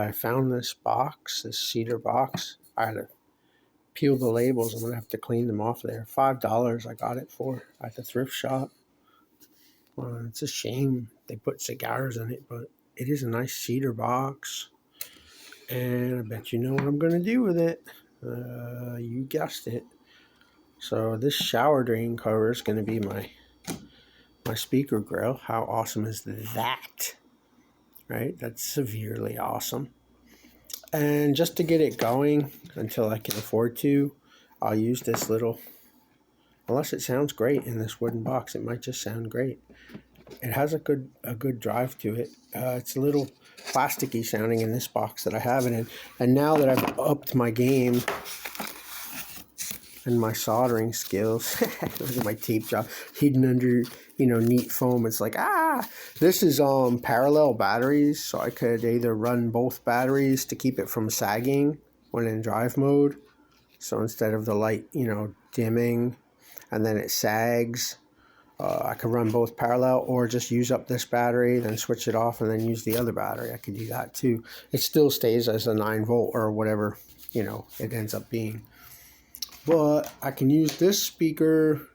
I found this box, this cedar box. I had to peel the labels. I'm going to have to clean them off there. $5 I got it for at the thrift shop. It's a shame they put cigars in it, but it is a nice cedar box. And I bet you know what I'm going to do with it. You guessed it. So this shower drain cover is going to be my speaker grill. How awesome is that? Right? That's severely awesome. And just to get it going until I can afford to, I'll use this little, unless it sounds great in this wooden box, it might just sound great. It has a good drive to it. It's a little plasticky sounding in this box that I have it in. And now that I've upped my game and my soldering skills, look at my tape job hidden under, neat foam. It's like, this is parallel batteries, so I could either run both batteries to keep it from sagging when in drive mode. So instead of the light, dimming and then it sags, I could run both parallel, or just use up this battery, then switch it off and then use the other battery. I could do that too. It still stays as a 9-volt or whatever, it ends up being. But I can use this speaker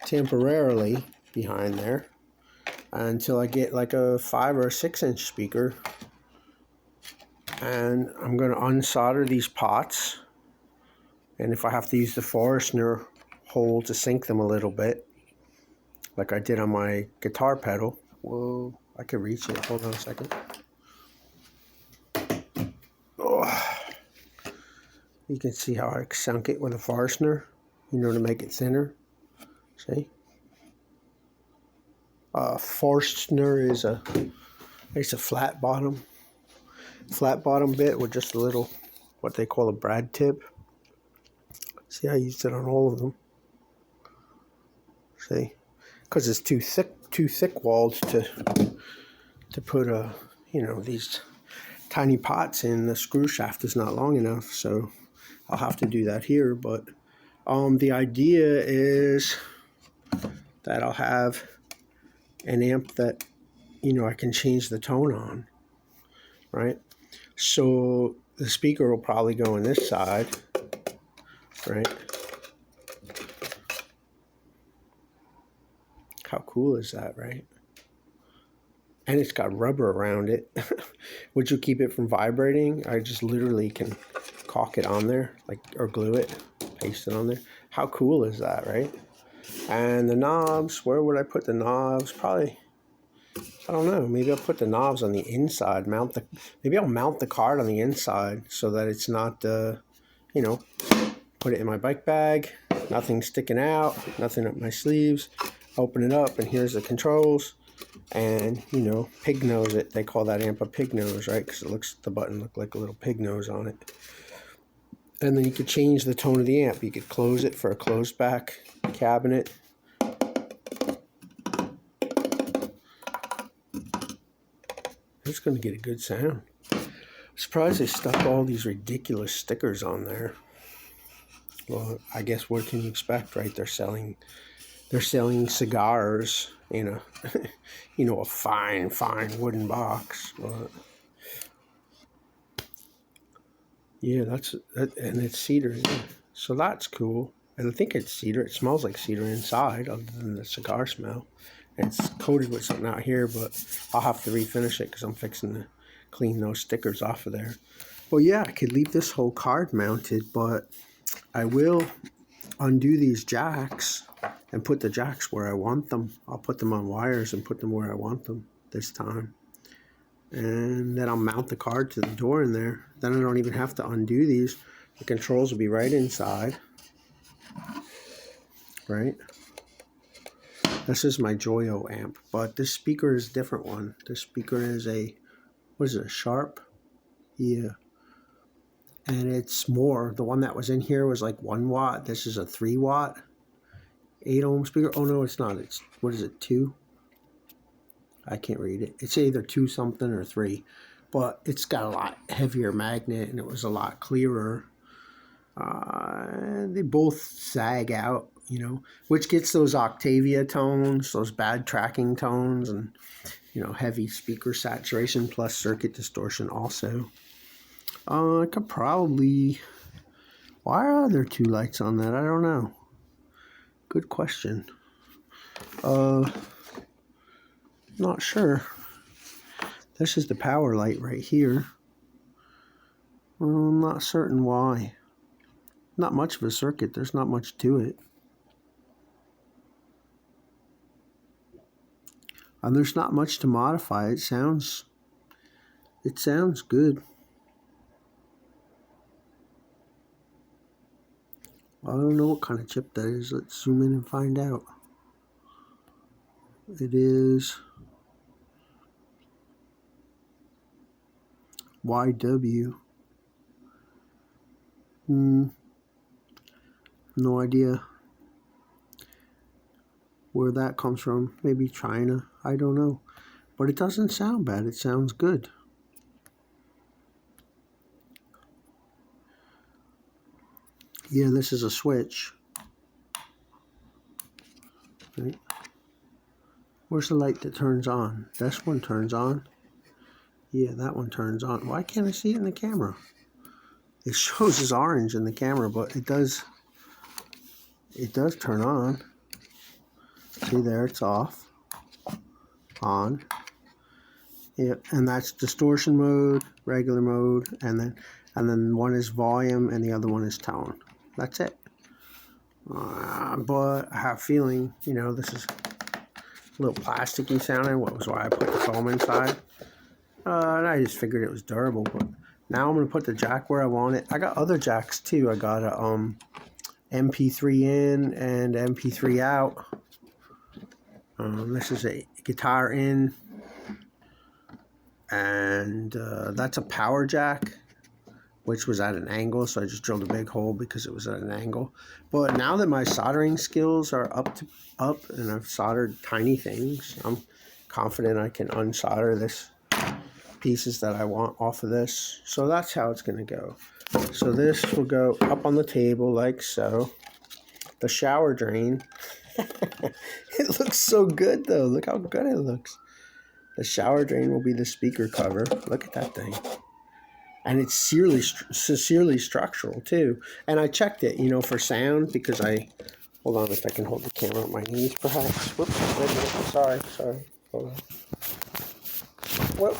temporarily behind there until I get like a 5 or 6 inch speaker. And I'm going to unsolder these pots. And if I have to use the Forstner hole to sink them a little bit, like I did on my guitar pedal. Whoa, I can reach it. Hold on a second. Oh. You can see how I sunk it with a Forstner, to make it thinner. See? Forstner is it's a flat bottom bit with just a little, what they call a brad tip. See, I used it on all of them. See? Because it's too thick walled to put these tiny pots in. The screw shaft is not long enough, so I'll have to do that here. But the idea is that I'll have an amp that I can change the tone on, right? So the speaker will probably go on this side, right? How cool is that, right? And it's got rubber around it, which will keep it from vibrating. I just literally can caulk it on there, or glue it, paste it on there. How cool is that, right? And the knobs, where would I put the knobs? Probably, I don't know, maybe I'll put the knobs on the inside, maybe I'll mount the card on the inside so that it's not, put it in my bike bag, nothing sticking out, nothing up my sleeves. Open it up, and here's the controls, and pig nose it. They call that amp a pig nose, right? Because the button look like a little pig nose on it. And then you could change the tone of the amp. You could close it for a closed back cabinet. It's going to get a good sound. I'm surprised they stuck all these ridiculous stickers on there. Well, I guess what can you expect, right? They're selling cigars in a a fine wooden box. But yeah, and it's cedar, so that's cool. And I think it's cedar. It smells like cedar inside, other than the cigar smell. And it's coated with something out here, but I'll have to refinish it because I'm fixing to clean those stickers off of there. Well, yeah, I could leave this whole card mounted, but I will undo these jacks and put the jacks where I want them. I'll put them on wires and put them where I want them this time. And then I'll mount the card to the door in there. Then I don't even have to undo these. The controls will be right inside. Right? This is my Joyo amp, but this speaker is a different one. This speaker is a Sharp? Yeah. And it's more. The one that was in here was like 1 watt. This is a 3 watt. 8 ohm speaker. Oh no, it's not. It's, what is it, 2? I can't read it. It's either 2 something or 3, but it's got a lot heavier magnet and it was a lot clearer. They both sag out, which gets those Octavia tones, those bad tracking tones, and you know, heavy speaker saturation plus circuit distortion also. I could probably, why are there 2 lights on that? I don't know. Good question. Not sure. This is the power light right here. I'm not certain why. Not much of a circuit. There's not much to it. And there's not much to modify. It sounds good. I don't know what kind of chip that is. Let's zoom in and find out. It is YW. No idea where that comes from. Maybe China. I don't know. But it doesn't sound bad. It sounds good. Yeah, this is a switch. Right. Where's the light that turns on? This one turns on. Yeah, that one turns on. Why can't I see it in the camera? It shows as orange in the camera, but it does turn on. See there, it's off. On. Yep, and that's distortion mode, regular mode, and then one is volume and the other one is tone. That's it. But I have a feeling, you know, this is a little plasticky sounding. What was why I put the foam inside. And I just figured it was durable. But now I'm gonna put the jack where I want it. I got other jacks too. I got a MP3 in and MP3 out. This is a guitar in, and that's a power jack, which was at an angle, so I just drilled a big hole because it was at an angle. But now that my soldering skills are up and I've soldered tiny things, I'm confident I can unsolder this pieces that I want off of this. So that's how it's going to go. So this will go up on the table like so. The shower drain. It looks so good though. Look how good it looks. The shower drain will be the speaker cover. Look at that thing. And it's sincerely structural too. And I checked it, you know, for sound because hold on if I can hold the camera on my knees perhaps. Whoops, wait a minute. Sorry. Hold on. Whoop.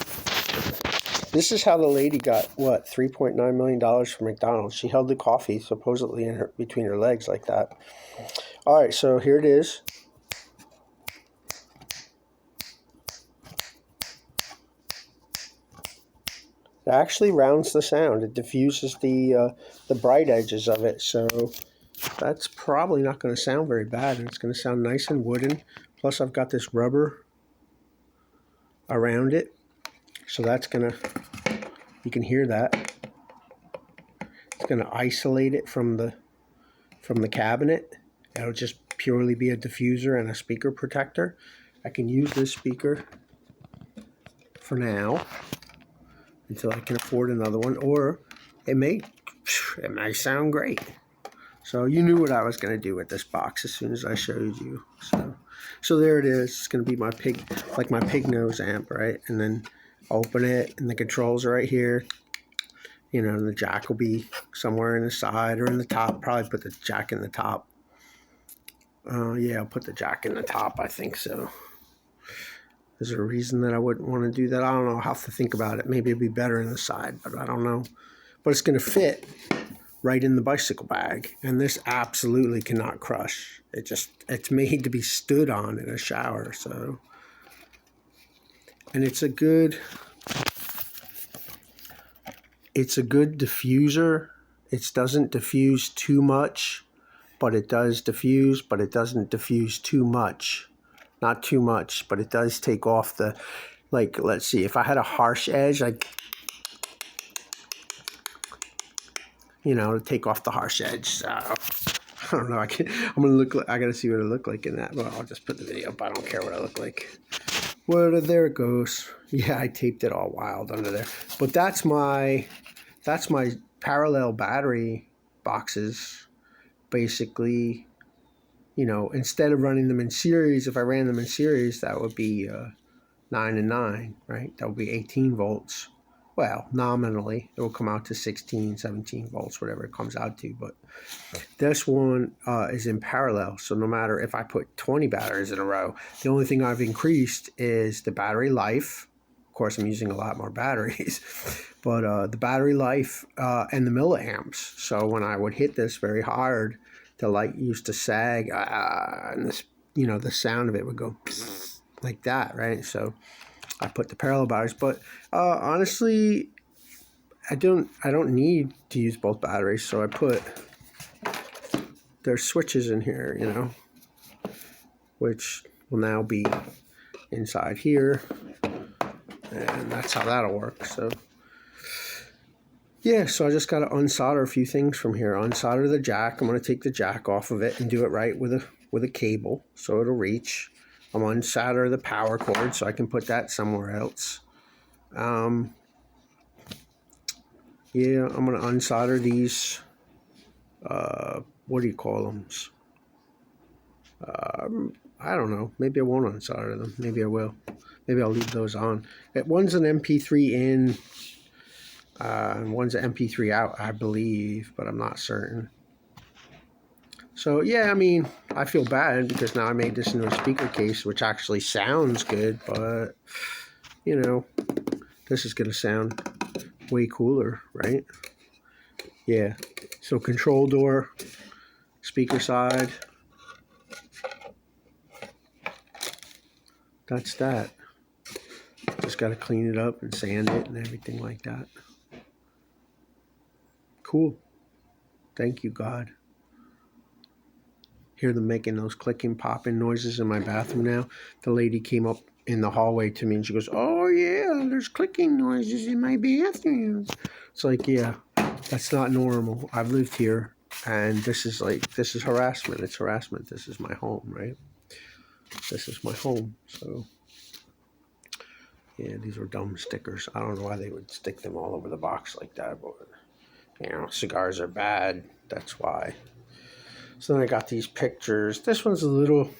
This is how the lady got, what, $3.9 million from McDonald's. She held the coffee supposedly between her legs like that. All right, so here it is. It actually rounds the sound. It diffuses the bright edges of it. So that's probably not going to sound very bad. And it's going to sound nice and wooden. Plus I've got this rubber around it. So that's going to, you can hear that. It's going to isolate it from the cabinet. It'll just purely be a diffuser and a speaker protector. I can use this speaker for now until I can afford another one, or it may sound great. So you knew what I was going to do with this box as soon as I showed you. So there it is. It's going to be my pig nose amp, right? And then open it, and the controls are right here. You know, and the jack will be somewhere in the side or in the top. Probably put the jack in the top. Yeah, I'll put the jack in the top. I think so. Is there a reason that I wouldn't want to do that? I don't know. I'll have to think about it. Maybe it'd be better in the side, but I don't know. But it's going to fit right in the bicycle bag. And this absolutely cannot crush. It's made to be stood on in a shower. So, and it's a good diffuser. It doesn't diffuse too much, but it does diffuse, but it doesn't diffuse too much. Not too much, but it does take off the, like, let's see, if I had a harsh edge, like, you know, to take off the harsh edge. So, I don't know. I gotta see what it looked like in that. Well, I'll just put the video up. I don't care what I look like. Well, there it goes. Yeah, I taped it all wild under there. But that's my parallel battery boxes, basically. You know, instead of running them in series, if I ran them in series, that would be 9 and 9, right? That would be 18 volts. Well, nominally, it will come out to 16, 17 volts, whatever it comes out to. But this one is in parallel. So no matter if I put 20 batteries in a row, the only thing I've increased is the battery life. Of course, I'm using a lot more batteries, but the battery life and the milliamps. So when I would hit this very hard, the light used to sag, and this, the sound of it would go like that, right? So I put the parallel batteries, but honestly, I don't need to use both batteries, so I put there's switches in here, which will now be inside here, and that's how that'll work. So yeah, so I just got to unsolder a few things from here. Unsolder the jack. I'm going to take the jack off of it and do it right with a cable so it'll reach. I'm going to unsolder the power cord so I can put that somewhere else. Yeah, I'm going to unsolder these, what do you call them? I don't know. Maybe I won't unsolder them. Maybe I will. Maybe I'll leave those on. One's an MP3 in, and one's an MP3 out, I believe, but I'm not certain. So, yeah, I mean, I feel bad because now I made this into a speaker case, which actually sounds good, but, this is going to sound way cooler, right? Yeah. So, control door, speaker side. That's that. Just got to clean it up and sand it and everything like that. Cool. Thank you, God. Hear them making those clicking, popping noises in my bathroom now. The lady came up in the hallway to me and she goes, "Oh, yeah, there's clicking noises in my bathroom." It's like, yeah, that's not normal. I've lived here, and this is harassment. It's harassment. This is my home, right? This is my home. So, yeah, these were dumb stickers. I don't know why they would stick them all over the box like that, but, cigars are bad. That's why. So then I got these pictures. This one's a little,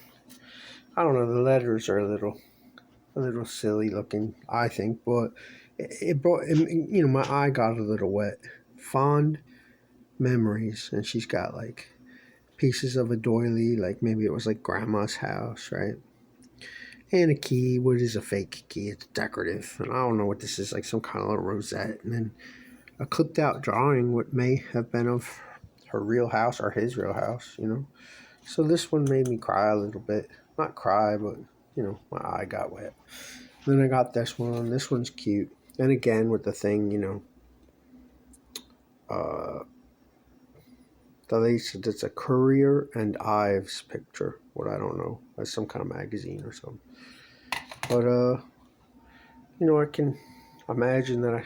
I don't know, the letters are a little silly looking, I think, but it brought, my eye got a little wet. Fond memories, and she's got like pieces of a doily, like maybe it was like grandma's house, right? And a key, what is a fake key? It's decorative, and I don't know what this is, like some kind of little rosette, and then a clipped out drawing, what may have been of her real house or his real house, So this one made me cry a little bit. Not cry, but, my eye got wet. Then I got this one. This one's cute. And again, with the thing, the lady said it's a Courier and Ives picture. What I don't know. That's some kind of magazine or something. But, I can imagine that I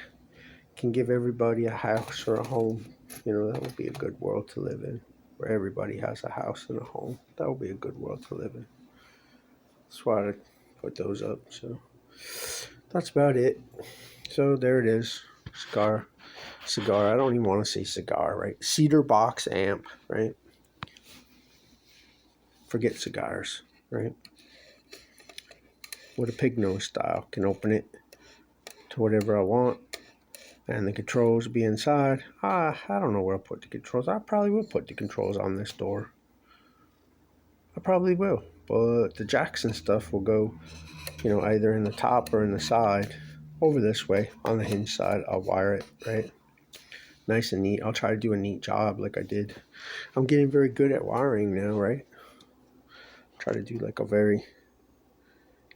can give everybody a house or a home. That would be a good world to live in, where everybody has a house and a home. That would be a good world to live in. That's why I put those up. So that's about it. So there it is. Cigar. I don't even want to say cigar, right? Cedar box amp, right? Forget cigars, right? With a pig nose style. Can open it to whatever I want. And the controls will be inside. I don't know where I'll put the controls. I probably will put the controls on this door. I probably will. But the jacks and stuff will go, either in the top or in the side. Over this way, on the hinge side, I'll wire it, right? Nice and neat. I'll try to do a neat job like I did. I'm getting very good at wiring now, right? Try to do like a very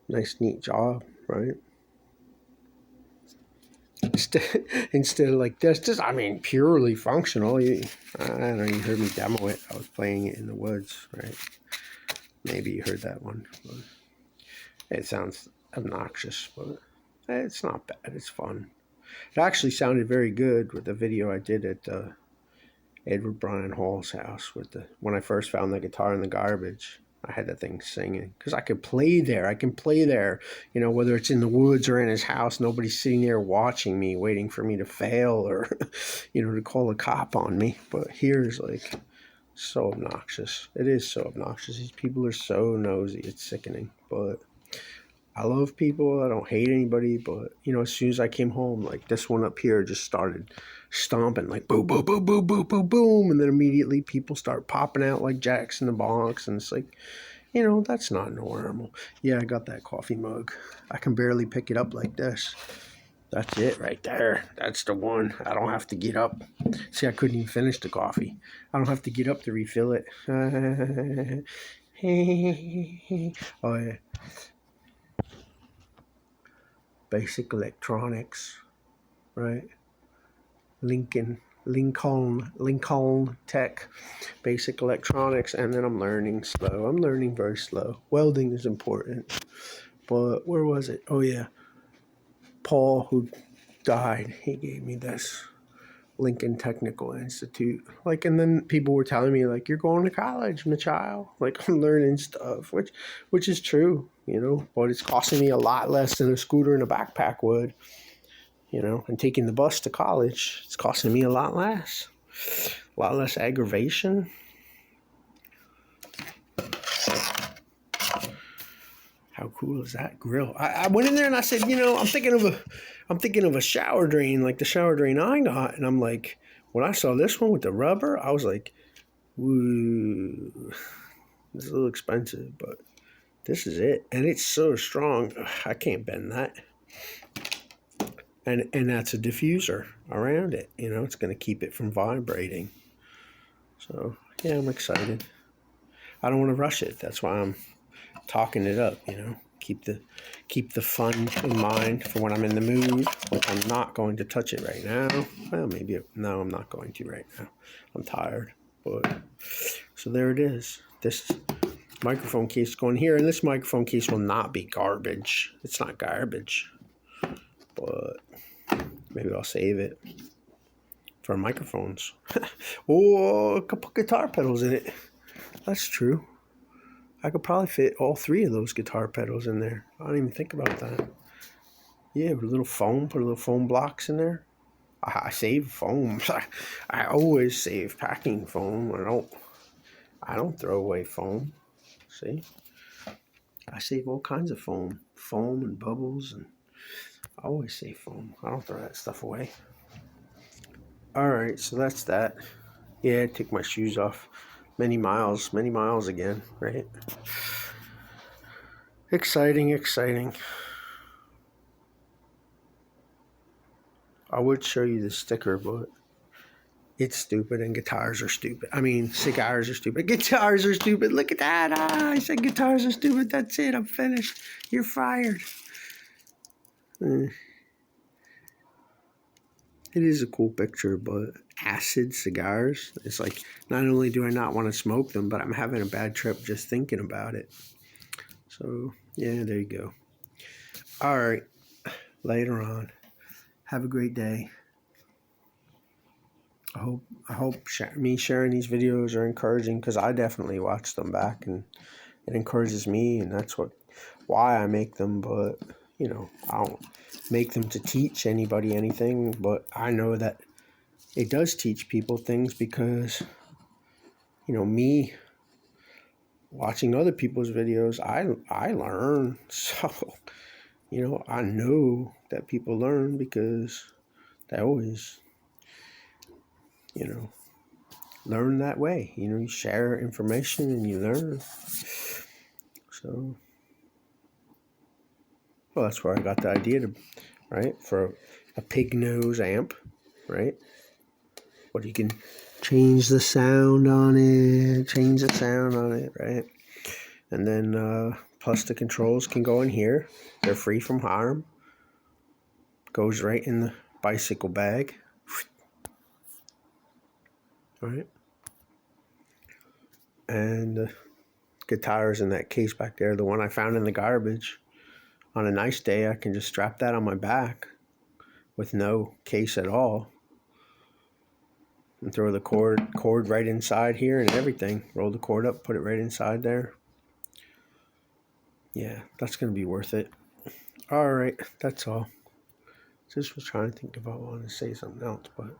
nice, neat job, right? Instead of like this, just, purely functional. I don't know, you heard me demo it. I was playing it in the woods, right? Maybe you heard that one. But it sounds obnoxious, but it's not bad. It's fun. It actually sounded very good with the video I did at Edward Brian Hall's house when I first found the guitar in the garbage. I had that thing singing because I could play there. I can play there, whether it's in the woods or in his house. Nobody's sitting there watching me, waiting for me to fail or, to call a cop on me. But here's like so obnoxious. It is so obnoxious. These people are so nosy. It's sickening. But I love people. I don't hate anybody, but you know, as soon as I came home, like this one up here just started stomping, like boom, boom, boom, boom, boom, boom, boom, and then immediately people start popping out like jacks in the box, and it's like, you know, that's not normal. Yeah, I got that coffee mug. I can barely pick it up like this. That's it right there. That's the one. I don't have to get up. See, I couldn't even finish the coffee. I don't have to get up to refill it. Oh yeah. Basic electronics, right? Lincoln Tech, basic electronics, and then I'm learning slow. I'm learning very slow. Welding is important, but where was it? Oh yeah, Paul, who died, he gave me this Lincoln Technical Institute. Like, and then people were telling me like, you're going to college, my child. Like, I'm learning stuff, which is true, you know. But it's costing me a lot less than a scooter and a backpack would. You know, and taking the bus to college, it's costing me a lot less aggravation. How cool is that grill? I went in there and I said, you know, I'm thinking of a shower drain, like the shower drain I got, and I'm like, when I saw this one with the rubber, I was like, woo, it's a little expensive, but this is it, and it's so strong, I can't bend that. And that's a diffuser around it. You know, it's going to keep it from vibrating. So, yeah, I'm excited. I don't want to rush it. That's why I'm talking it up, you know. Keep the fun in mind for when I'm in the mood. I'm not going to touch it right now. Well, maybe, no, I'm not going to right now. I'm tired. But, so there it is. This microphone case going here, and this microphone case will not be garbage. It's not garbage. But maybe I'll save it for microphones. Oh, I could put guitar pedals in it. That's true. I could probably fit all 3 of those guitar pedals in there. I don't even think about that. Yeah, with a little foam, put a little foam blocks in there. I save foam. I always save packing foam. I don't throw away foam. See? I save all kinds of foam. Foam and bubbles, and I always save foam. I don't throw that stuff away. Alright, so that's that. Yeah, take my shoes off. Many miles again, right? Exciting. I would show you the sticker, but it's stupid, and guitars are stupid. I mean, cigars are stupid. Guitars are stupid. Look at that. I said guitars are stupid. That's it. I'm finished. You're fired. It is a cool picture, but acid cigars. It's like, not only do I not want to smoke them, but I'm having a bad trip just thinking about it. So, yeah, there you go. All right. Later on. Have a great day. I hope me sharing these videos are encouraging, because I definitely watch them back, and it encourages me, and that's why I make them. But you know, I don't make them to teach anybody anything, but I know that it does teach people things, because you know, me watching other people's videos, I learn. So you know, I know that people learn because they always, you know, learn that way. You know, you share information and you learn. So, well, that's where I got the idea to, right, for a pig nose amp, right? What you can change the sound on it, right? And then plus the controls can go in here. They're free from harm. Goes right in the bicycle bag, right? And the guitar's in that case back there, the one I found in the garbage. On a nice day, I can just strap that on my back with no case at all, and throw the cord right inside here and everything. Roll the cord up, put it right inside there. Yeah, that's going to be worth it. All right, that's all. Just was trying to think if I wanted to say something else, but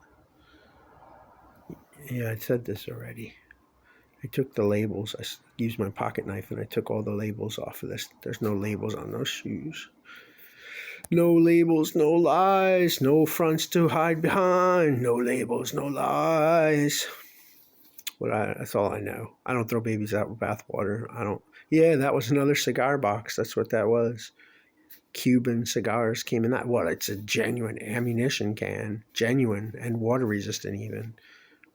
yeah, I said this already. I took the labels. I used my pocket knife and I took all the labels off of this. There's no labels on those shoes. No labels, no lies, no fronts to hide behind. No labels, no lies. That's all I know. I don't throw babies out with bathwater. I don't. Yeah, that was another cigar box. That's what that was. Cuban cigars came in that. What? It's a genuine ammunition can. Genuine and water resistant even.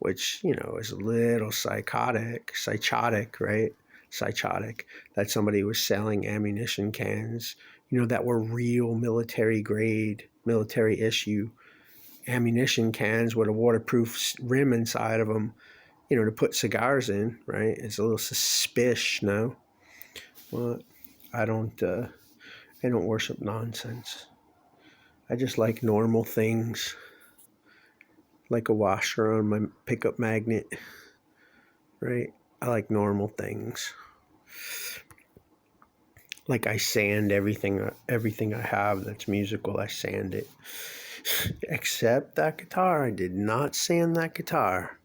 Which, is a little psychotic, right? Psychotic, that somebody was selling ammunition cans, that were real military grade, military issue ammunition cans with a waterproof rim inside of them, to put cigars in, right? It's a little suspicious, no? Well, I don't worship nonsense. I just like normal things, like a washer on my pickup magnet. Right? I like normal things. Like I sand everything I have that's musical, I sand it. Except that guitar. I did not sand that guitar.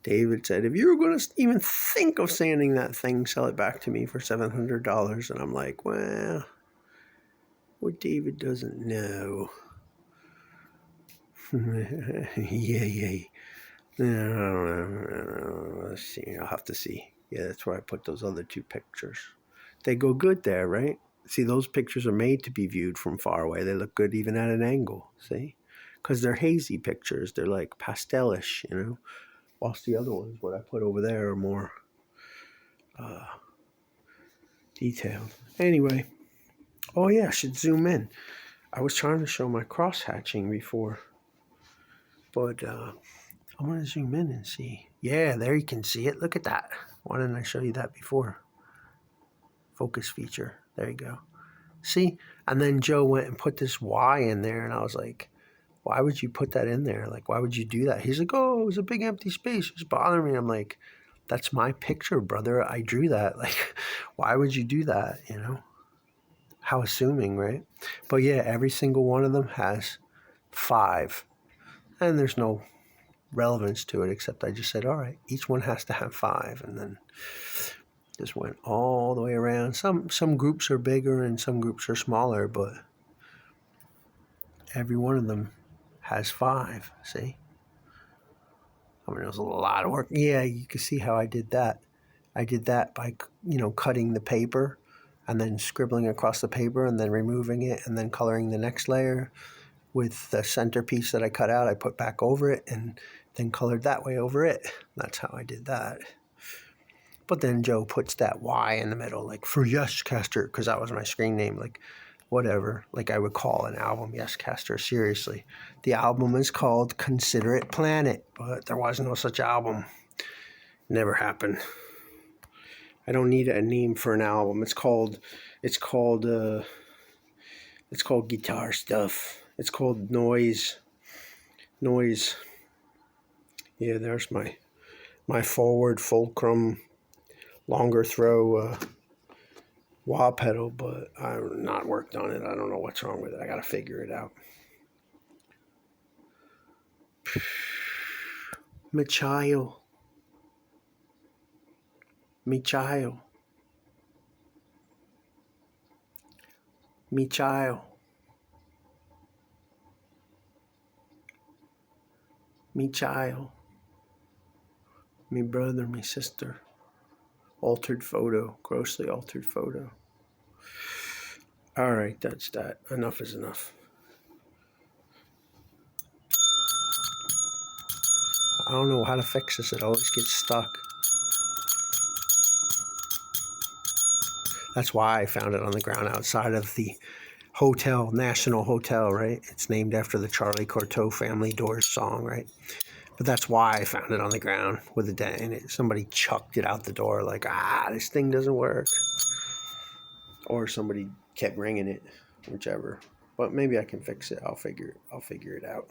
David said, if you were going to even think of sanding that thing, sell it back to me for $700. And I'm like, well, what David doesn't know. Yeah. No, let's see. I'll have to see. Yeah, that's where I put those other two pictures. They go good there, right? See, those pictures are made to be viewed from far away. They look good even at an angle, see? Because they're hazy pictures. They're like pastelish, whilst the other ones, what I put over there, are more detailed. Anyway, oh yeah, I should zoom in. I was trying to show my cross-hatching before, but I want to zoom in and see. Yeah, there you can see it. Look at that. Why didn't I show you that before? Focus feature. There you go. See? And then Joe went and put this Y in there, and I was like, why would you put that in there? Like, why would you do that? He's like, oh, it was a big empty space. It was bothering me. I'm like, that's my picture, brother. I drew that. Like, why would you do that, How assuming, right? But yeah, every single one of them has 5. And there's no relevance to it, except I just said, all right, each one has to have 5, and then just went all the way around. Some groups are bigger and some groups are smaller, but every one of them has 5. See? I mean, it was a lot of work. Yeah, you can see how I did that. I did that by, cutting the paper and then scribbling across the paper and then removing it and then coloring the next layer with the centerpiece that I cut out. I put back over it and then colored that way over it. That's how I did that. But then Joe puts that Y in the middle, like for Yescaster, because that was my screen name, like whatever. Like I would call an album Yescaster, seriously. The album is called Considerate Planet, but there was no such album. Never happened. I don't need a name for an album. It's called Guitar Stuff. It's called Noise. Yeah, there's my forward fulcrum longer throw wah pedal, but I've not worked on it. I don't know what's wrong with it. I got to figure it out. Michael. Me brother, me sister. Altered photo, grossly altered photo. All right, that's that. Enough is enough. I don't know how to fix this. It always gets stuck. That's why I found it on the ground outside of the hotel, National Hotel, right? It's named after the Charlie Cortot Family Doors song, right? But that's why I found it on the ground with a dent in it. Somebody chucked it out the door like, this thing doesn't work. Or somebody kept ringing it, whichever. But maybe I can fix it. I'll figure it out.